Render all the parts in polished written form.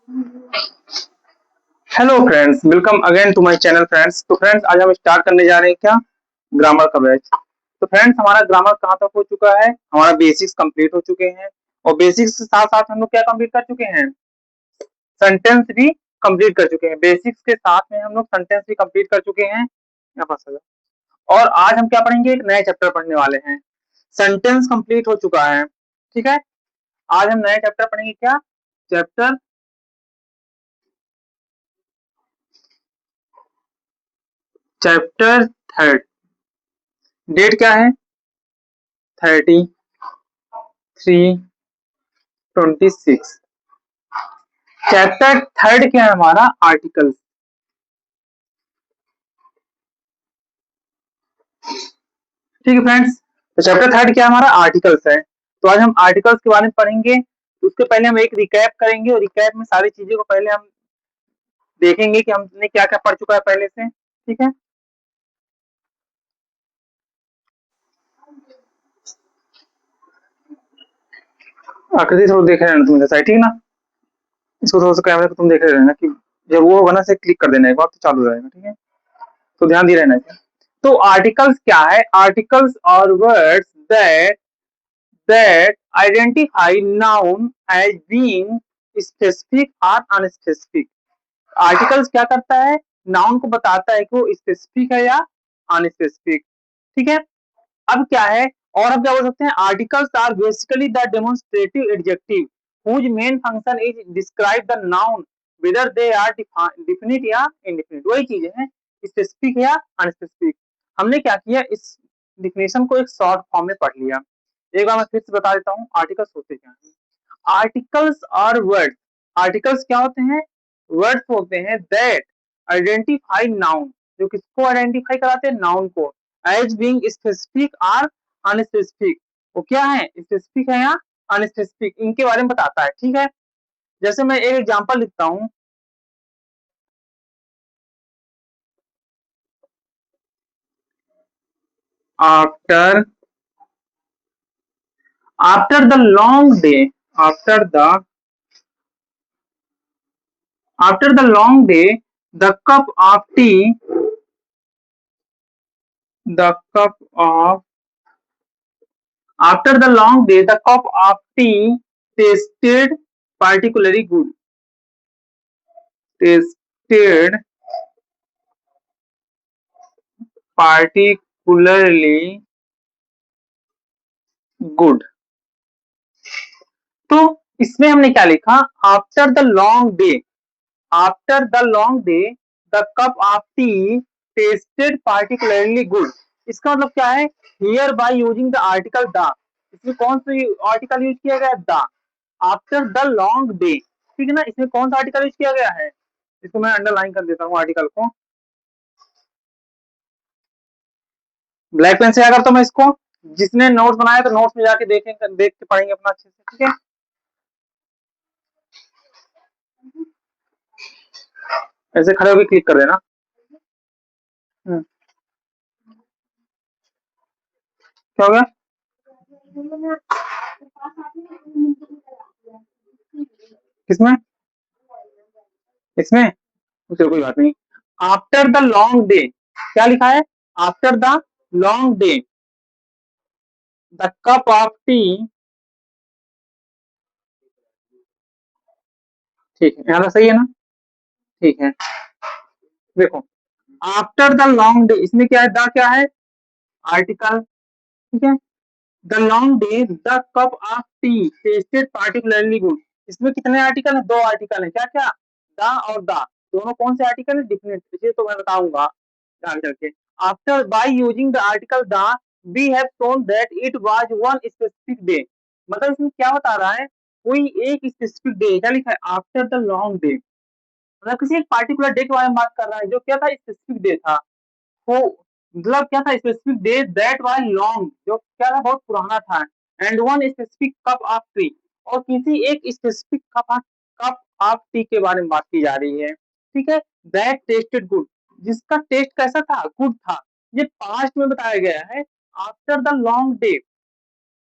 Hello friends, welcome again to my channel friends. तो friends, आज हम स्टार्ट करने जा रहे हैं क्या, ग्रामर का बैच। तो फ्रेंड्स, हमारा ग्रामर कहाँ तक हो चुका है? हमारा बेसिक्स कंप्लीट हो चुके हैं और बेसिक्स के साथ साथ हम लोग क्या कंप्लीट कर चुके हैं, सेंटेंस भी कंप्लीट कर चुके हैं। बेसिक्स के साथ में हम लोग सेंटेंस भी कंप्लीट कर चुके हैं। यहाँ पास आ जाओ। और आज हम क्या पढ़ेंगे, एक नए चैप्टर पढ़ने वाले हैं। सेंटेंस कंप्लीट हो चुका है, ठीक है। आज हम नए चैप्टर पढ़ेंगे क्या, चैप्टर चैप्टर थर्ड। डेट क्या है, 33/26। चैप्टर थर्ड क्या है हमारा, आर्टिकल्स। ठीक है फ्रेंड्स, तो चैप्टर थर्ड क्या है हमारा, आर्टिकल्स है। तो आज हम आर्टिकल्स के बारे में पढ़ेंगे। उसके पहले हम एक रिकैप करेंगे और रिकैप में सारी चीजों को पहले हम देखेंगे कि हमने क्या क्या पढ़ चुका है पहले से, ठीक है। आकृति थोड़ा देख रहे हैं ना तुम, जैसा है, ठीक ना। इसको थोड़ा सा कैमरे को तुम देख रहे रहना कि जब वो होगा ना से क्लिक कर देना एक बार, तो चालू रहेगा, ठीक है। तो ध्यान दे रहना है। तो आर्टिकल्स क्या है, आर्टिकल्स और words that identify noun as being specific or unspecific। Articles क्या करता है, नाउन को बताता है कि वो स्पेसिफिक है या अनस्पेसिफिक, ठीक है। अब क्या है, और हम क्या बोल सकते हैं, articles are basically the demonstrative adjective whose main function is describe the noun whether they are definite या indefinite। वही चीजें हैं, स्पेसिफिक या अनस्पेसिफिक। हमने क्या किया, इस डिफिनेशन को एक शॉर्ट फॉर्म में पढ़ लिया। एक बार मैं फिर से बता देता हूँ आर्टिकल्स होते क्या हैं। आर्टिकल्स और वर्ड्स, आर्टिकल्स क्या होते हैं, वर्ड्स होते हैं दैट आइडेंटिफाई नाउन, जो किसको आइडेंटिफाई कराते हैं, नाउन को, एज बीइंग स्पेसिफिक और अनस्पेसिफिक। वो क्या है, स्पेसिफिक है या अनस्पेसिफिक, इनके बारे में बताता है, ठीक है। जैसे मैं एक एग्जांपल लिखता हूँ, after after the long day, after the after the long day the cup of T, the cup of after the long day the cup of tea tasted particularly good, tasted particularly good। तो इसमें हमने क्या लिखा, after the long day, after the long day the cup of tea tasted particularly good. इसका मतलब क्या है, here bye using the article the, इसमें कौन सा आर्टिकल यूज किया गया है, the. After the long day, ठीक है ना, इसमें कौन सा आर्टिकल यूज किया गया है, इसको मैं अंडरलाइन कर देता हूँ आर्टिकल को, ब्लैक पेन से क्या करता हूँ मैं इसको, जिसने नोट्स बनाया तो नोट्स में जाके देखेंगे, देख के पढ़ेंगे अपना अच्छे से, ठीक है। ऐसे खड़े होकर क्लिक कर देना। क्या हो गया, किसमें, इसमें, चलो कोई बात नहीं। आफ्टर द लॉन्ग डे, क्या लिखा है, after the long day the cup of T, ठीक है, यहाँ तक सही है ना, ठीक है। देखो, आफ्टर द लॉन्ग डे, इसमें क्या है, द क्या है, आर्टिकल, ठीक है। The long day the cup of tea tasted particularly good. इसमें कितने आर्टिकल है, दो आर्टिकल है, क्या क्या, द और द, दोनों कौन से आर्टिकल है, डिफिनेट, इसे तो मैं बताऊंगा आगे चल के। After by using the article the we have shown that it was one specific day. मतलब इसमें क्या बता रहा है, कोई एक स्पेसिफिक डे, क्या लिखा है, आफ्टर द लॉन्ग डे, मतलब किसी एक पार्टिकुलर डे के बारे में बात कर रहा है, जो क्या था, स्पेसिफिक डे था। तो मतलब क्या था, specific day that was long, जो क्या था, बहुत पुराना था, and one specific cup of T, और किसी एक स्पेसिफिक कप ऑफ टी के बारे में बात की जा रही है, ठीक है। दैट टेस्टेड गुड, जिसका टेस्ट कैसा था, गुड था। ये पास्ट में बताया गया है, आफ्टर द लॉन्ग डे,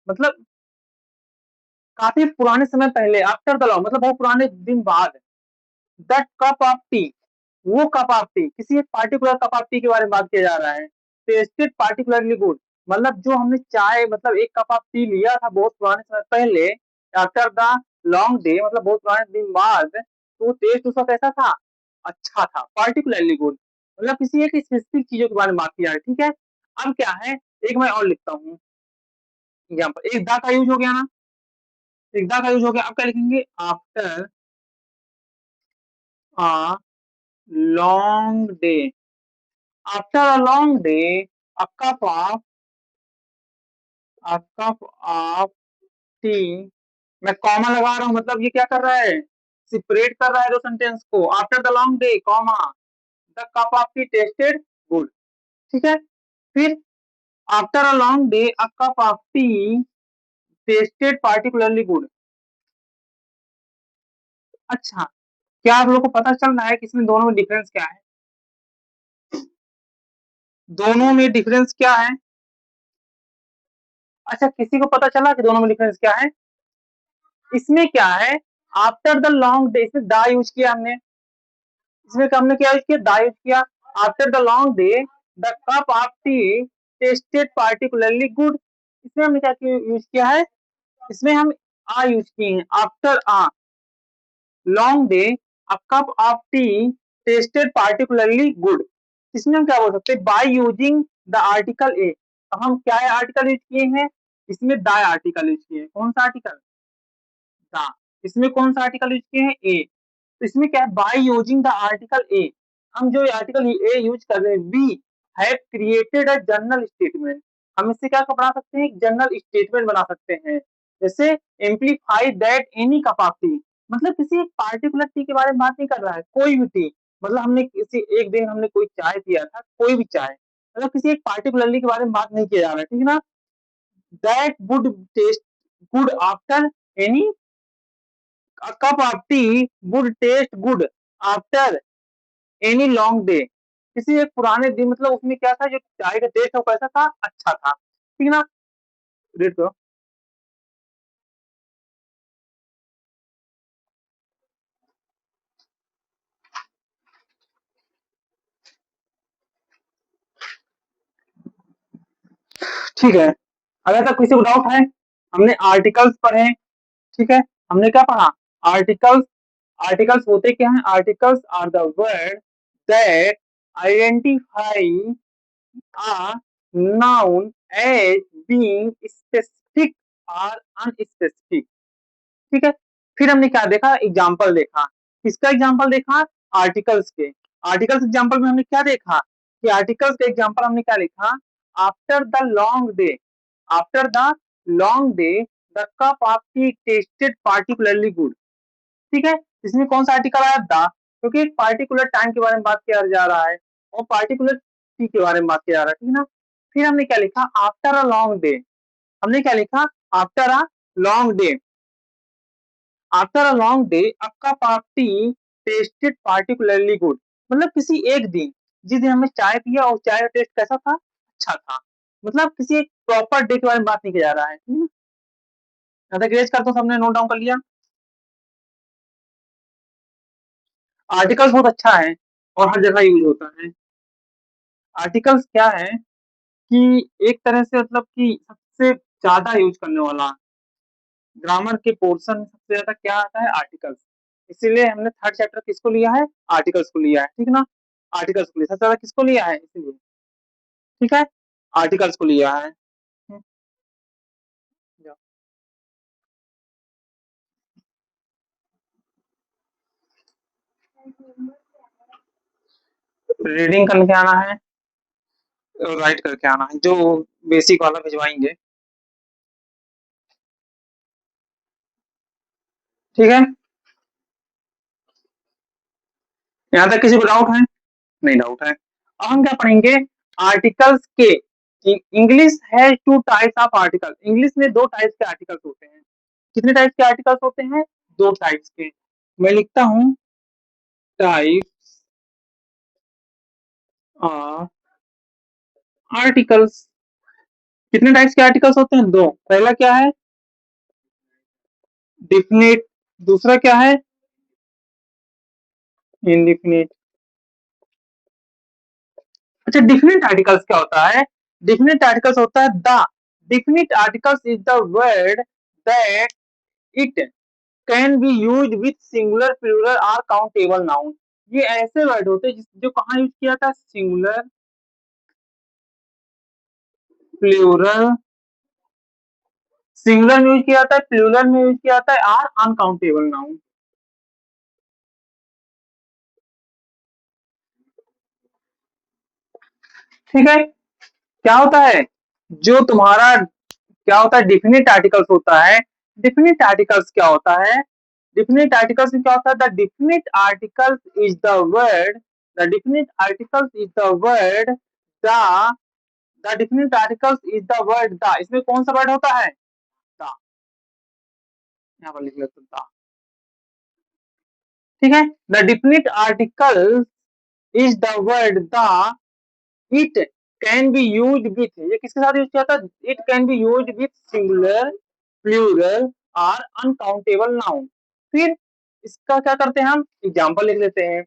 मतलब काफी पुराने समय पहले, आफ्टर द लॉन्ग मतलब बहुत पुराने दिन बाद, द कप ऑफ टी, वो कप ऑफ टी, किसी एक पार्टिकुलर कप ऑफ टी के बारे में बात किया जा रहा है। टेस्टेड पार्टिकुलरली गुड, मतलब जो हमने चाय मतलब एक कप ऑफ टी लिया था बहुत पुराने समय पहले, आफ्टर द लॉन्ग डे, मतलब बहुत पुराने दिन बाद, तो टेस्ट उसका कैसा था, अच्छा था। पार्टिकुलरली गुड मतलब किसी एक स्पेसिफिक चीजों के बारे में बात किया है, ठीक है। अब क्या है, एक मैं और लिखता हूँ एग्जाम्पल, एक दा का यूज हो गया ना, एक दा का यूज हो गया। अब क्या लिखेंगे, after a long day, after a long day a cup of, a cup of T, मैं कॉमा लगा रहा हूं, मतलब ये क्या कर रहा है, सेपरेट कर रहा है दो सेंटेंस को। After the long day comma the cup of tea tested good, ठीक है। फिर after a long day a cup of tea tasted particularly good. अच्छा, क्या आप लोग को पता चल रहा है कि इसमें दोनों में डिफरेंस क्या है, दोनों में डिफरेंस क्या है। अच्छा, किसी को पता चला कि दोनों में डिफरेंस क्या है। इसमें क्या है, आफ्टर द लॉन्ग डे, इसमें दा यूज किया हमने, इसमें हमने क्या यूज किया, दा यूज किया। After the long day the cup of tea tasted particularly good, इसमें हमने क्या यूज किया है, इसमें हम आ यूज किए हैं, after a long day a cup of tea tasted particularly good. इसमें हम क्या बोल सकते हैं, by using the article A. अब हम क्या है आर्टिकल यूज किए हैं, इसमें द आर्टिकल यूज किए हैं। कौन सा आर्टिकल, द। इसमें कौन सा आर्टिकल यूज किए हैं, ए। तो इसमें क्या है, by using the article A, हम जो आर्टिकल ए यूज कर रहे हैं, we have created a general statement, हम इससे क्या बना सकते हैं, एक जनरल स्टेटमेंट बना सकते हैं। जैसे amplify that any cup of T, मतलब किसी एक पार्टिकुलर टी के बारे में बात नहीं कर रहा है, कोई भी टी, मतलब हमने किसी एक दिन हमने कोई चाय पिया था, कोई भी चाय, मतलब किसी एक पार्टिकुलरली के बारे में बात नहीं किया जा रहा है, ठीक है ना। That would taste good after any, a cup of tea would taste good after any long day, किसी एक पुराने दिन, मतलब उसमें क्या था, जो चाय का टेस्ट है वो कैसा था, अच्छा था, ठीक है ना। रीड करो। ठीक है, अगर तक किसी को डाउट है, हमने आर्टिकल्स पढ़े, ठीक है। हमने क्या पढ़ा, आर्टिकल्स, आर्टिकल्स होते क्या हैं, articles are the word that identify a noun as being specific or unspecific, ठीक है। फिर हमने क्या देखा, एग्जाम्पल देखा, किसका एग्जाम्पल देखा, आर्टिकल्स के। आर्टिकल्स एग्जाम्पल में हमने क्या देखा, कि आर्टिकल्स का एग्जाम्पल हमने क्या लिखा, after the long day, after the long day the cup of tea tasted particularly good, ठीक है। इसमें कौन सा आर्टिकल आया, द, क्योंकि एक पार्टिकुलर टाइम के बारे में बात किया जा रहा है और पार्टिकुलर टी के बारे में बात किया जा रहा है, ठीक है ना। फिर हमने क्या लिखा, आफ्टर अ लॉन्ग डे, हमने क्या लिखा, after a long day, after a long day a cup of tea tasted particularly good, मतलब किसी एक दिन, जिस दिन हमने चाय पिया और चाय का टेस्ट कैसा था, अच्छा था, मतलब किसी एक प्रॉपर डे के बारे में बात नहीं किया जा रहा है, ठीक है। ग्रेज करता हूँ, सबने नोट डाउन कर लिया। आर्टिकल्स बहुत अच्छा है और हर जगह यूज होता है। आर्टिकल्स क्या है कि एक तरह से मतलब कि सबसे ज्यादा यूज करने वाला, ग्रामर के पोर्शन में सबसे ज्यादा क्या आता है, आर्टिकल्स। इसीलिए हमने थर्ड चैप्टर किसको लिया है, आर्टिकल्स को लिया है, ठीक है ना। आर्टिकल्स को लिया, सबसे ज्यादा किसको लिया है, इसीलिए, ठीक है, आर्टिकल्स को लिया है। रीडिंग करके आना है और राइट करके आना है, जो बेसिक वाला भिजवाएंगे, ठीक है। यहाँ तक किसी को डाउट है, नहीं डाउट है। अब हम क्या पढ़ेंगे, आर्टिकल्स के, इंग्लिश है two types of article, English में दो टाइप्स के आर्टिकल्स होते हैं। कितने टाइप्स के आर्टिकल्स होते हैं, दो टाइप्स के। मैं लिखता हूं, टाइप्स ऑफ आर्टिकल्स। कितने टाइप्स के आर्टिकल्स होते हैं, दो। पहला क्या है, डिफिनिट, दूसरा क्या है, इंडिफिनिट। अच्छा, डिफिनिट आर्टिकल्स क्या होता है? डिफिनिट आर्टिकल्स होता है the definite articles is the word that it can be use with singular plural और काउंटेबल नाउन। ये ऐसे वर्ड होते हैं जो कहाँ यूज किया था? सिंगुलर प्लूरल, सिंगुलर में यूज किया जाता है, प्लूरल में यूज किया जाता है और अनकाउंटेबल नाउन। ठीक है, क्या होता है जो तुम्हारा, क्या होता है? डिफिनिट आर्टिकल्स होता है। डिफिनिट आर्टिकल्स क्या होता है? डिफिनिट आर्टिकल्स में क्या होता है? The definite articles is the word, the definite articles is the word the the definite articles is the word the. इसमें कौन सा वर्ड होता है? द। यहाँ पर लिख लेते द। ठीक है, the definite articles is the word the it can be use with, ये किसके साथ यूज किया था? It can be use with singular plural और अनकाउंटेबल नाउन। फिर इसका क्या करते हैं? हम एग्जांपल लिख लेते हैं।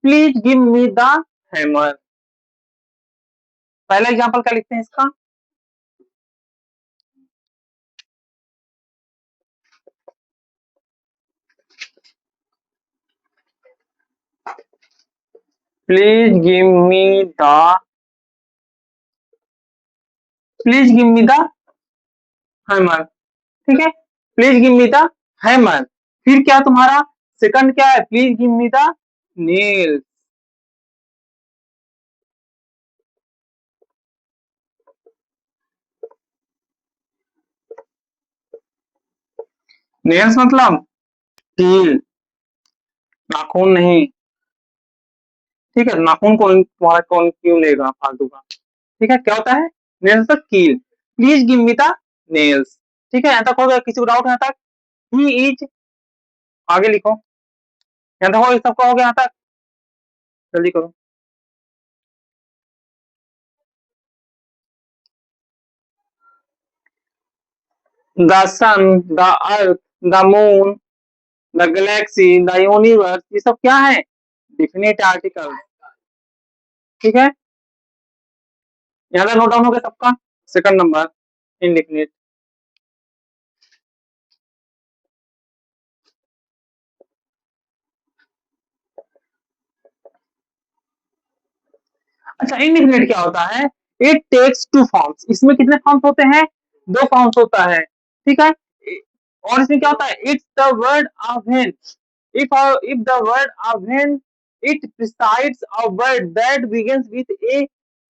Please give me the hammer. पहला एग्जांपल क्या लिखते हैं इसका? Please give me the, please give me the hammer. ठीक है, please give me the hammer. फिर क्या तुम्हारा सेकंड क्या है? Please give me the nail. Nails मतलब कील, नाखून नहीं। ठीक है, नाखून कौन तुम्हारा, कौन क्यों लेगा फालतू का? ठीक है, क्या होता है? नेल्स द कील। Please give me the nails. ठीक है, यहाँ तक हो गया? किसी को डाउट यहाँ तक? ही इज, आगे लिखो। यहाँ तक हो, सबका हो गया यहाँ तक? जल्दी करो। The sun, the earth, the moon, the galaxy, the universe, ये सब क्या है? Definite article. ठीक है, यहाँ तक नोट डाउन हो गया सबका? Second number, indefinite. अच्छा, इनडिफिनिट क्या होता है? It takes two forms. इसमें कितने फॉर्म्स होते हैं? दो फॉर्म्स होता है। ठीक है, और इसमें क्या होता है? It's the word of when, if the word of when it precedes a word that begins with a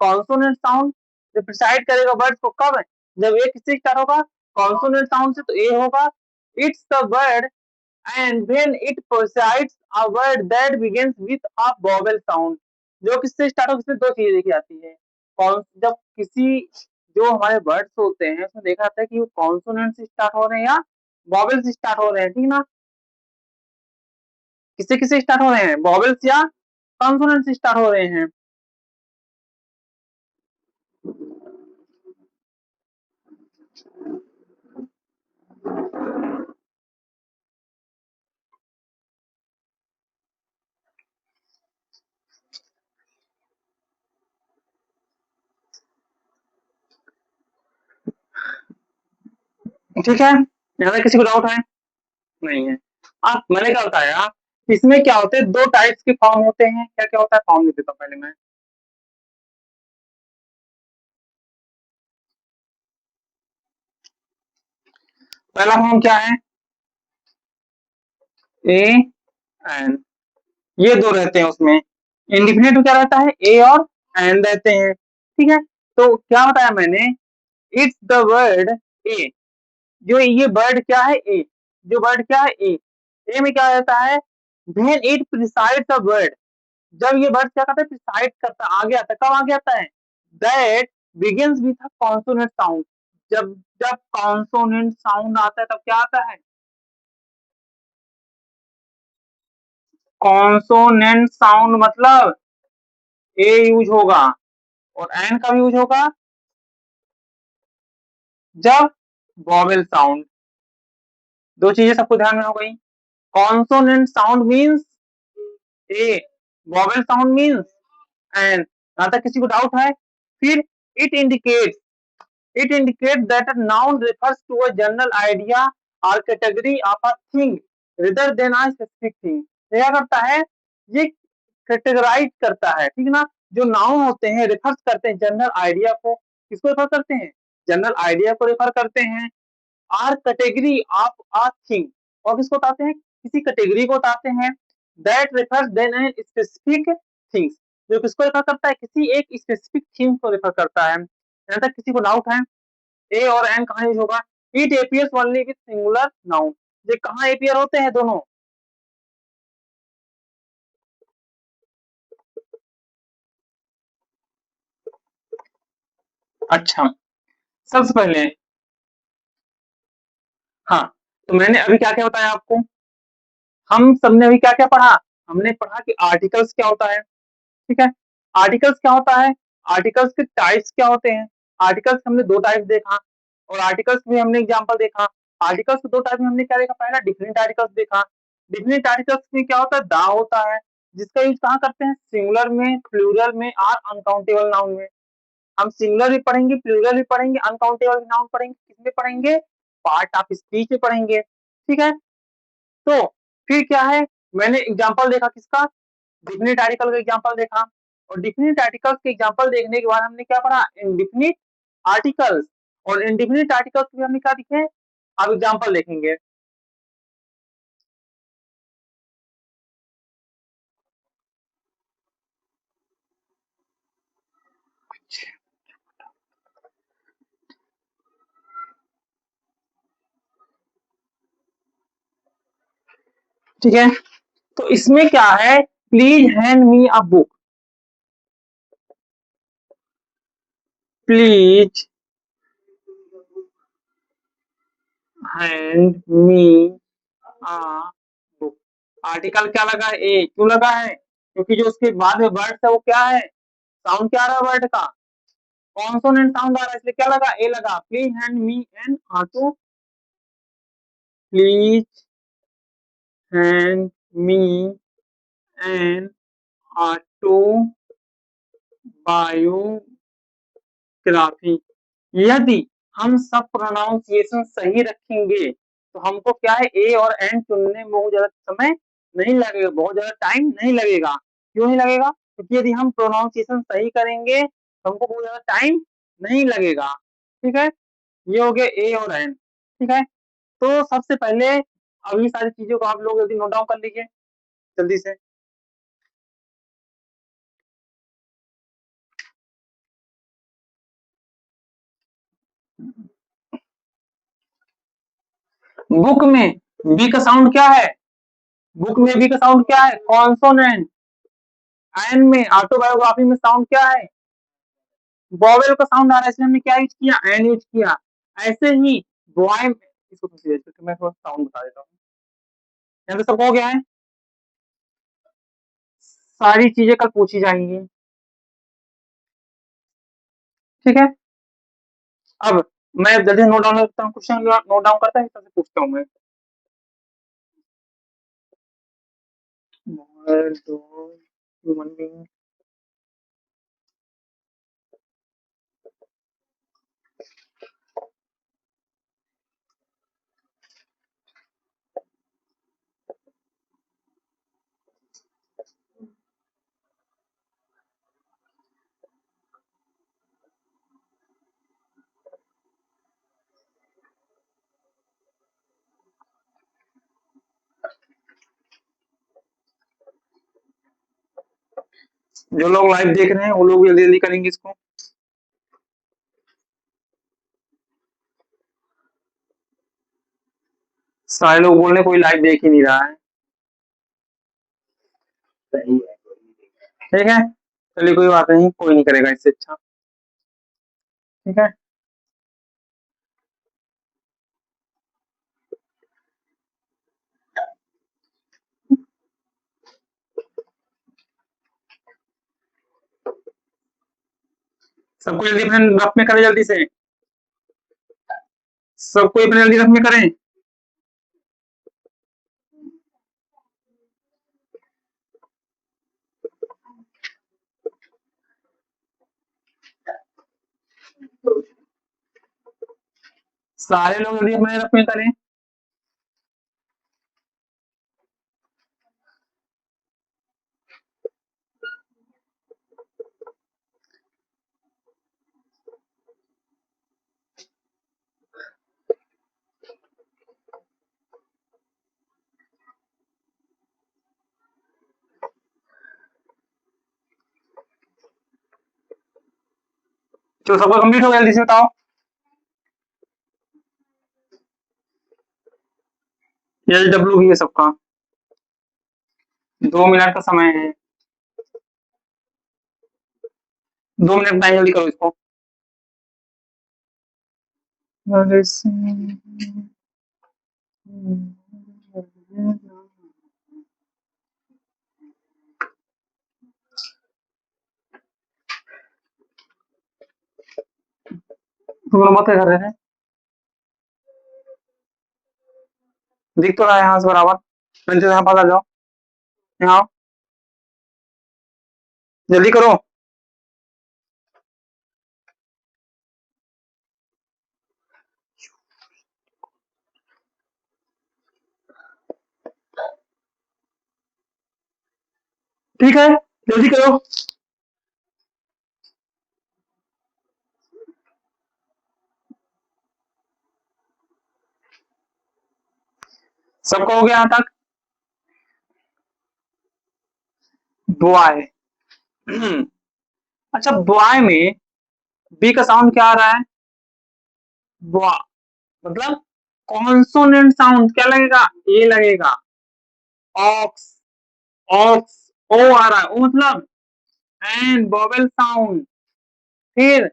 consonant sound। जो प्रिसाइड करेगा वर्ड को कब? जब एक किससे स्टार्ट होगा? कॉन्सोनेंट साउंड से, तो ए होगा। It's the word and when it precedes a word that begins with a vowel sound। जो किससे स्टार्ट हो? इसमें दो चीजें देखी जाती है। कौन, जब किसी, जो हमारे वर्ड्स होते हैं उसमें देखा जाता है कि वो कॉन्सोनेंट से स्टार्ट हो रहे हैं या वॉवेल से स्टार्ट हो रहे हैं। ठीक ना? किससे किससे स्टार्ट हो रहे हैं? वॉवेल्स या कॉन्सोनेंट से स्टार्ट हो रहे हैं। ठीक है, यहाँ तक किसी को डाउट है? नहीं है। आप, मैंने क्या बताया, इसमें क्या होते हैं? दो टाइप्स के फॉर्म होते हैं। क्या क्या होता है? फॉर्म लिख देता हूं पहले मैं। पहला फॉर्म क्या है? ए एन, ये दो रहते हैं उसमें। इंडिफिनिट में क्या रहता है? ए और एन रहते हैं। ठीक है, तो क्या बताया मैंने? इट्स द वर्ड ए, जो ये वर्ड क्या है? ए, जो वर्ड क्या है? ए। ए में क्या रहता है? When it presides a word, जब ये वर्ड क्या करता है? प्रिसाइड करता, आगे आता है। कब आगे आता है? That begins with a consonant sound. जब जब कॉन्सोनेंट साउंड आता है तब क्या आता है? कॉन्सोनेंट साउंड मतलब ए यूज होगा और एन का यूज होगा जब वॉवेल साउंड। दो चीजें सबको ध्यान में हो गई। कॉन्सोनेंट साउंड मीन्स ए, वॉवेल साउंड मीन्स एन। यहां तक किसी को डाउट है? फिर it indicates, it indicates that a noun refers to a general idea or category of a thing rather than a specific thing। ये क्या करता है? ये कैटेगराइज करता है, ठीक है ना। जो नाउन होते हैं रेफर्स करते हैं जनरल आइडिया को, किसको रेफर करते हैं? जनरल आइडिया को रेफर करते हैं। Are category of a thing, और किसको बताते हैं? किसी कैटेगरी को बताते हैं। That refers then an specific things, जो किसको रेफर करता है? किसी एक स्पेसिफिक थिंग को रेफर करता है। यहाँ तक किसी को डाउट है? ए और एन कहाँ यूज होगा? It appears only with singular noun, ये कहाँ एपियर होते हैं दोनों? अच्छा, सबसे पहले, हाँ, तो मैंने अभी क्या क्या बताया आपको? हम सबने अभी क्या क्या पढ़ा? हमने पढ़ा कि आर्टिकल्स क्या होता है, ठीक है। आर्टिकल्स क्या होता है? आर्टिकल्स के टाइप्स क्या होते हैं? आर्टिकल्स हमने दो टाइप देखा, और आर्टिकल्स में हमने एग्जांपल देखा। आर्टिकल्स के दो टाइप में हमने क्या देखा? पहला डिफिनिट आर्टिकल्स देखा। डिफिनिट आर्टिकल्स में क्या होता है? दा होता है, जिसका यूज कहाँ करते हैं? सिंगुलर में, प्लूरल में और अनकाउंटेबल नाउन में। हम सिंगुलर भी पढ़ेंगे, प्लूरल भी पढ़ेंगे, अनकाउंटेबल नाउन पढ़ेंगे, किसमें पढ़ेंगे? पार्ट ऑफ स्पीच में पढ़ेंगे, ठीक है। तो फिर क्या है? मैंने एग्जांपल देखा किसका? डिफिनिट आर्टिकल का एग्जांपल देखा, और डिफिनिट आर्टिकल्स के एग्जांपल देखने के बाद हमने क्या पढ़ा? इंडिफिनिट आर्टिकल्स, और इंडिफिनिट आर्टिकल्स में हमने क्या दिखे? अब एग्जांपल देखेंगे। ठीक है, तो इसमें क्या है? Please hand me a book, please hand me a book. Article क्या लगा है? ए। क्यों लगा है? क्योंकि जो उसके बाद में वर्ड है वो क्या है? साउंड क्या आ रहा है वर्ड का? कॉन्सोनेंट साउंड आ रहा है, इसलिए क्या लगा? ए लगा। Please hand me N auto, please hand me an autobiography. यदि हम सब प्रोनाउंसिएशन सही रखेंगे तो हमको क्या है? ए और एन चुनने में बहुत ज्यादा समय नहीं लगेगा, बहुत ज्यादा टाइम नहीं लगेगा। क्यों नहीं लगेगा? क्योंकि यदि हम प्रोनाउंसिएशन सही करेंगे तो हमको बहुत ज्यादा टाइम नहीं लगेगा, ठीक है। ये हो गया ए और एन, ठीक है। तो सबसे पहले अभी सारी चीजों को आप लोग यदि नोट डाउन कर लीजिए जल्दी से। बुक में बी का साउंड क्या है? बुक में बी का साउंड क्या है? कॉन्सोनेंट। एन में ऑटोबायोग्राफी में साउंड क्या है? वॉवेल का साउंड आ रहा है, इसलिए हमने क्या यूज किया? एन यूज किया। ऐसे ही बॉय में, इसको कंसीडर करके मैं थोड़ा साउंड बता देता हूँ। यहाँ पे सबको हो गया है? सारी चीजें कल पूछी जाएंगी, ठीक है। अब मैं जल्दी नोट डाउन करता हूँ, क्वेश्चन नोट डाउन करता है, सबसे पूछता हूँ मैं। ह्यूमन बीइंग, जो लोग लाइव देख रहे हैं वो लोग जल्दी जल्दी करेंगे इसको। सारे लोग बोल रहे हैं कोई लाइव देख ही नहीं रहा है। ठीक है, चलिए कोई बात नहीं, कोई नहीं करेगा इससे अच्छा, ठीक है। सबको जल्दी अपने रफ में करें, जल्दी से सबको अपने जल्दी रफ में करें। सारे लोग यदि अपने रफ में करें जो सबका कंप्लीट हो गया, जल्दी से बताओ। LW भी है सबका। 2 मिनट का समय है। 2 मिनट टाइम, जल्दी करो इसको। तुम लोग बात क्या कर रहे थे? दिख तो रहा है यहाँ से बराबर। पंचे यहाँ पास आ जाओ, यहाँ आओ, जल्दी करो। ठीक है, जल्दी करो। सबका हो गया यहाँ तक? बॉय। अच्छा, बॉय में बी का साउंड क्या आ रहा है? बॉ, मतलब कॉन्सोनेंट साउंड क्या लगेगा? ए लगेगा। ऑक्स, ऑक्स, ओ आ रहा है, ओ मतलब एंड वोवेल साउंड। फिर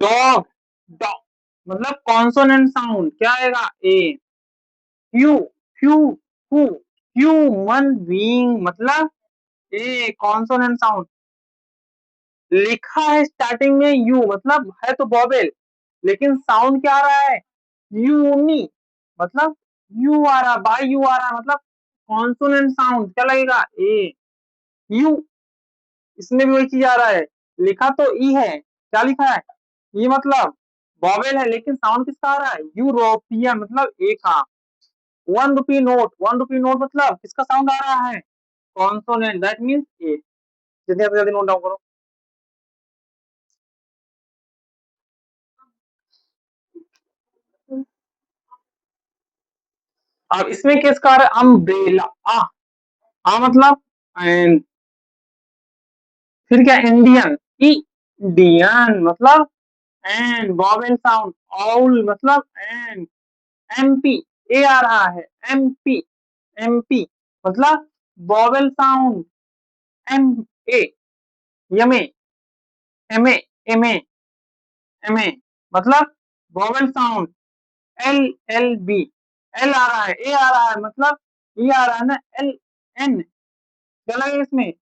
डॉग, डॉग मतलब कॉन्सोनेंट साउंड क्या आएगा? A. Q, Q, Q, human being मतलब ए कॉन्सोनेंट साउंड। लिखा है स्टार्टिंग में यू, मतलब है तो वोवेल, लेकिन साउंड क्या आ रहा है? यूनी, मतलब यू आ रहा, बाई यू आ रहा, मतलब कॉन्सोनेंट साउंड क्या लगेगा? ए। यू, इसमें भी वही चीज आ रहा है। लिखा तो ई है, क्या लिखा है? ये मतलब वॉवेल है, लेकिन साउंड किसका आ रहा है? यूरोपियन, मतलब ए का। 1 रुपी नोट, 1 रुपी नोट मतलब किसका साउंड आ रहा है? कॉन्सोनेंट, दैट मीन्स ए। जल्दी जल्दी नोट डाउन करो। अब इसमें किसका आ रहा है? अम्ब्रेला। आ मतलब एंड, फिर क्या? इंडियन, इंडियन मतलब एंड वॉवेल साउंड। ऑल मतलब एंड। एमपी, ए आ रहा है, एमपी, एमपी मतलब वॉवेल साउंड। एम ए, यमे, एमए, एमए, एमए मतलब vowel sound. L, L B, L आ रहा है, ए आ रहा है, मतलब ये आ रहा है ना, एल एन, क्या लगेगा इसमें?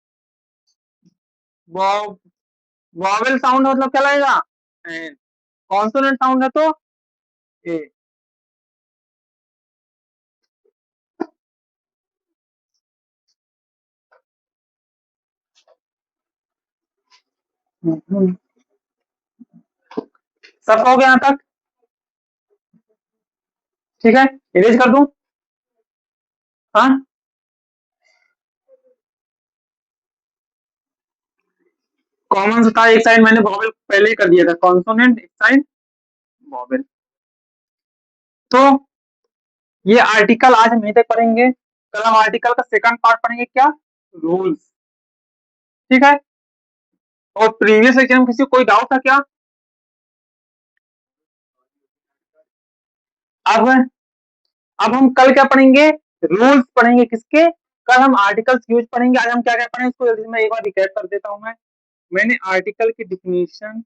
वॉवेल साउंड मतलब क्या लगेगा? एन। कॉन्सोनेंट साउंड है तो ए। सब हो गया यहाँ तक? ठीक है, इरेज कर दूं? हाँ, कॉमन था एक साइड, मैंने वॉवेल पहले ही कर दिया था, कॉन्सोनेंट एक साइड, वॉवेल। तो ये आर्टिकल आज हम यहीं तक पढ़ेंगे। कल हम आर्टिकल का सेकंड पार्ट पढ़ेंगे, क्या? रूल्स। ठीक है। और प्रीवियस लेक्चर में किसी को कोई डाउट था क्या? अब अब हम कल क्या पढ़ेंगे? रूल्स पढ़ेंगे। किसके? कल हम आर्टिकल्स यूज पढ़ेंगे। आज हम क्या क्या पढ़ेंगे इसको जल्दी से मैं एक बार रिकैप कर देता हूं। मैंने आर्टिकल की डिफिनीशन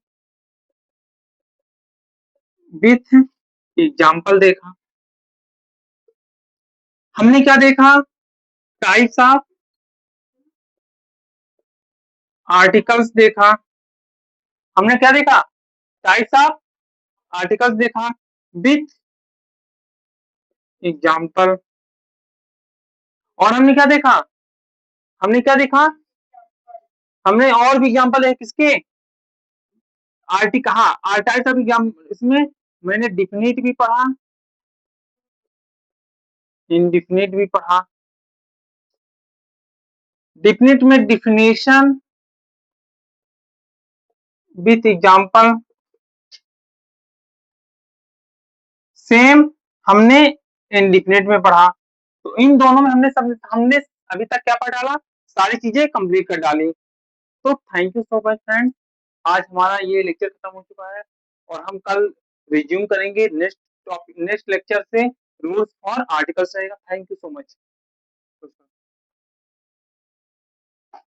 विथ एग्जांपल देखा। हमने क्या देखा? टाइप्स ऑफ आर्टिकल्स देखा। हमने क्या देखा? टाइप्स ऑफ आर्टिकल्स देखा विथ एग्जांपल। और हमने क्या देखा? हमने क्या देखा? हमने और भी एग्जांपल है किसके? आर्टिकल, हाँ, टाइप्स ऑफ एग्जांपल इसमें मैंने डिफिनिट भी पढ़ा, इनडिफिनिट भी पढ़ा। डिफिनिट में डिफिनेशन विथ एग्जांपल सेम हमने इनडिफिनिट में पढ़ा। तो इन दोनों में हमने अभी तक क्या पढ़ डाला, सारी चीजें कंप्लीट कर डाली। तो thank you so much friends, आज हमारा ये लेक्चर खत्म हो चुका है और हम कल रिज्यूम करेंगे नेक्स्ट लेक्चर से रूल्स और आर्टिकल्स रहेगा। Thank you so much.